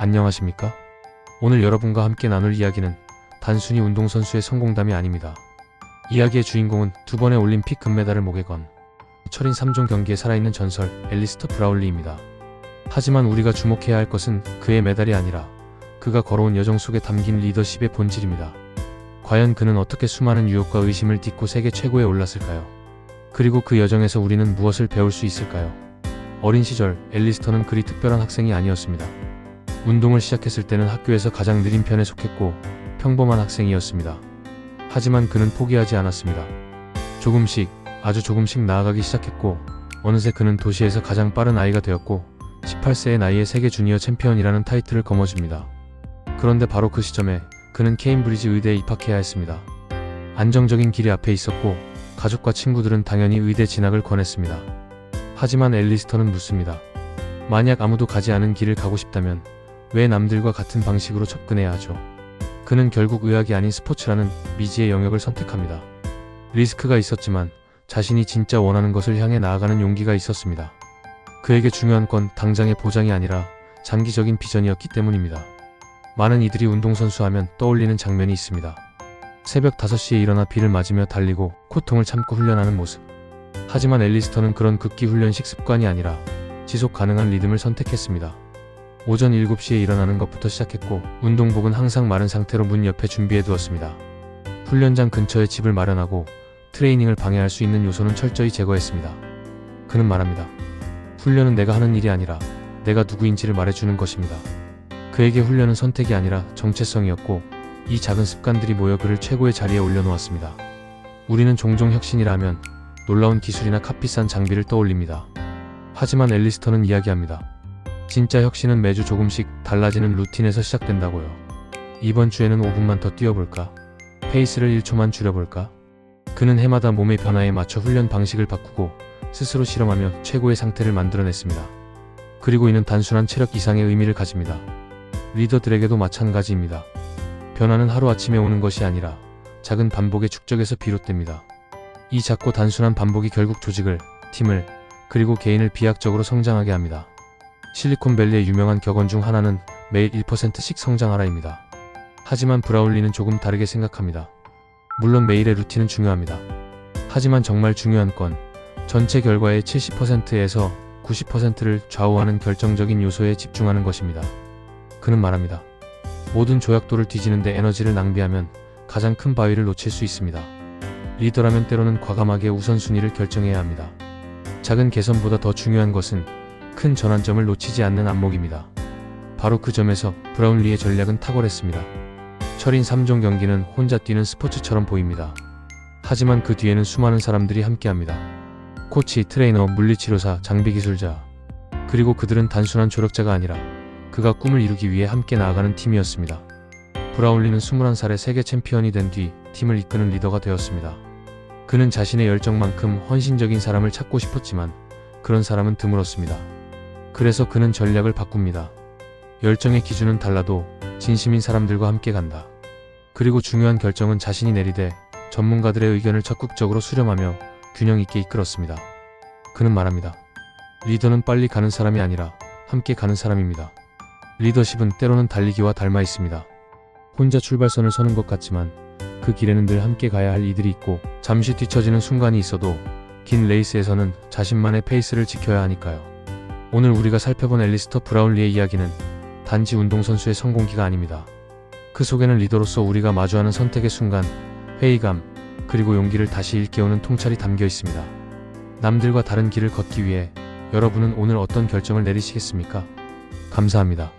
안녕하십니까? 오늘 여러분과 함께 나눌 이야기는 단순히 운동선수의 성공담이 아닙니다. 이야기의 주인공은 2번의 올림픽 금메달을 목에 건 철인 3종 경기에 살아있는 전설 앨리스터 브라울리입니다. 하지만 우리가 주목해야 할 것은 그의 메달이 아니라 그가 걸어온 여정 속에 담긴 리더십의 본질입니다. 과연 그는 어떻게 수많은 유혹과 의심을 딛고 세계 최고에 올랐을까요? 그리고 그 여정에서 우리는 무엇을 배울 수 있을까요? 어린 시절 앨리스터는 그리 특별한 학생이 아니었습니다. 운동을 시작했을 때는 학교에서 가장 느린 편에 속했고 평범한 학생이었습니다. 하지만 그는 포기하지 않았습니다. 조금씩, 아주 조금씩 나아가기 시작했고 어느새 그는 도시에서 가장 빠른 아이가 되었고 18세의 나이에 세계 주니어 챔피언이라는 타이틀을 거머쥡니다. 그런데 바로 그 시점에 그는 케임브리지 의대에 입학해야 했습니다. 안정적인 길이 앞에 있었고 가족과 친구들은 당연히 의대 진학을 권했습니다. 하지만 앨리스터는 묻습니다. 만약 아무도 가지 않은 길을 가고 싶다면 왜 남들과 같은 방식으로 접근해야 하죠? 그는 결국 의학이 아닌 스포츠라는 미지의 영역을 선택합니다. 리스크가 있었지만 자신이 진짜 원하는 것을 향해 나아가는 용기가 있었습니다. 그에게 중요한 건 당장의 보장이 아니라 장기적인 비전이었기 때문입니다. 많은 이들이 운동선수 하면 떠올리는 장면이 있습니다. 새벽 5시에 일어나 비를 맞으며 달리고 고통을 참고 훈련하는 모습. 하지만 앨리스터는 그런 극기 훈련식 습관이 아니라 지속 가능한 리듬을 선택했습니다. 오전 7시에 일어나는 것부터 시작했고 운동복은 항상 마른 상태로 문 옆에 준비해 두었습니다. 훈련장 근처에 집을 마련하고 트레이닝을 방해할 수 있는 요소는 철저히 제거했습니다. 그는 말합니다. 훈련은 내가 하는 일이 아니라 내가 누구인지를 말해주는 것입니다. 그에게 훈련은 선택이 아니라 정체성이었고 이 작은 습관들이 모여 그를 최고의 자리에 올려놓았습니다. 우리는 종종 혁신이라 하면 놀라운 기술이나 값비싼 장비를 떠올립니다. 하지만 앨리스터는 이야기합니다. 진짜 혁신은 매주 조금씩 달라지는 루틴에서 시작된다고요. 이번 주에는 5분만 더 뛰어볼까? 페이스를 1초만 줄여볼까? 그는 해마다 몸의 변화에 맞춰 훈련 방식을 바꾸고 스스로 실험하며 최고의 상태를 만들어냈습니다. 그리고 이는 단순한 체력 이상의 의미를 가집니다. 리더들에게도 마찬가지입니다. 변화는 하루아침에 오는 것이 아니라 작은 반복의 축적에서 비롯됩니다. 이 작고 단순한 반복이 결국 조직을, 팀을, 그리고 개인을 비약적으로 성장하게 합니다. 실리콘밸리의 유명한 격언 중 하나는 매일 1%씩 성장하라입니다. 하지만 브라울리는 조금 다르게 생각합니다. 물론 매일의 루틴은 중요합니다. 하지만 정말 중요한 건 전체 결과의 70%에서 90%를 좌우하는 결정적인 요소에 집중하는 것입니다. 그는 말합니다. 모든 조약돌을 뒤지는데 에너지를 낭비하면 가장 큰 바위를 놓칠 수 있습니다. 리더라면 때로는 과감하게 우선순위를 결정해야 합니다. 작은 개선보다 더 중요한 것은 큰 전환점을 놓치지 않는 안목입니다. 바로 그 점에서 브라울리의 전략은 탁월했습니다. 철인 3종 경기는 혼자 뛰는 스포츠처럼 보입니다. 하지만 그 뒤에는 수많은 사람들이 함께합니다. 코치, 트레이너, 물리치료사, 장비기술자. 그리고 그들은 단순한 조력자가 아니라 그가 꿈을 이루기 위해 함께 나아가는 팀이었습니다. 브라울리는 21살에 세계 챔피언이 된 뒤 팀을 이끄는 리더가 되었습니다. 그는 자신의 열정만큼 헌신적인 사람을 찾고 싶었지만 그런 사람은 드물었습니다. 그래서 그는 전략을 바꿉니다. 열정의 기준은 달라도 진심인 사람들과 함께 간다. 그리고 중요한 결정은 자신이 내리되 전문가들의 의견을 적극적으로 수렴하며 균형 있게 이끌었습니다. 그는 말합니다. 리더는 빨리 가는 사람이 아니라 함께 가는 사람입니다. 리더십은 때로는 달리기와 닮아 있습니다. 혼자 출발선을 서는 것 같지만 그 길에는 늘 함께 가야 할 이들이 있고 잠시 뒤처지는 순간이 있어도 긴 레이스에서는 자신만의 페이스를 지켜야 하니까요. 오늘 우리가 살펴본 앨리스터 브라울리의 이야기는 단지 운동선수의 성공기가 아닙니다. 그 속에는 리더로서 우리가 마주하는 선택의 순간, 회의감, 그리고 용기를 다시 일깨우는 통찰이 담겨 있습니다. 남들과 다른 길을 걷기 위해 여러분은 오늘 어떤 결정을 내리시겠습니까? 감사합니다.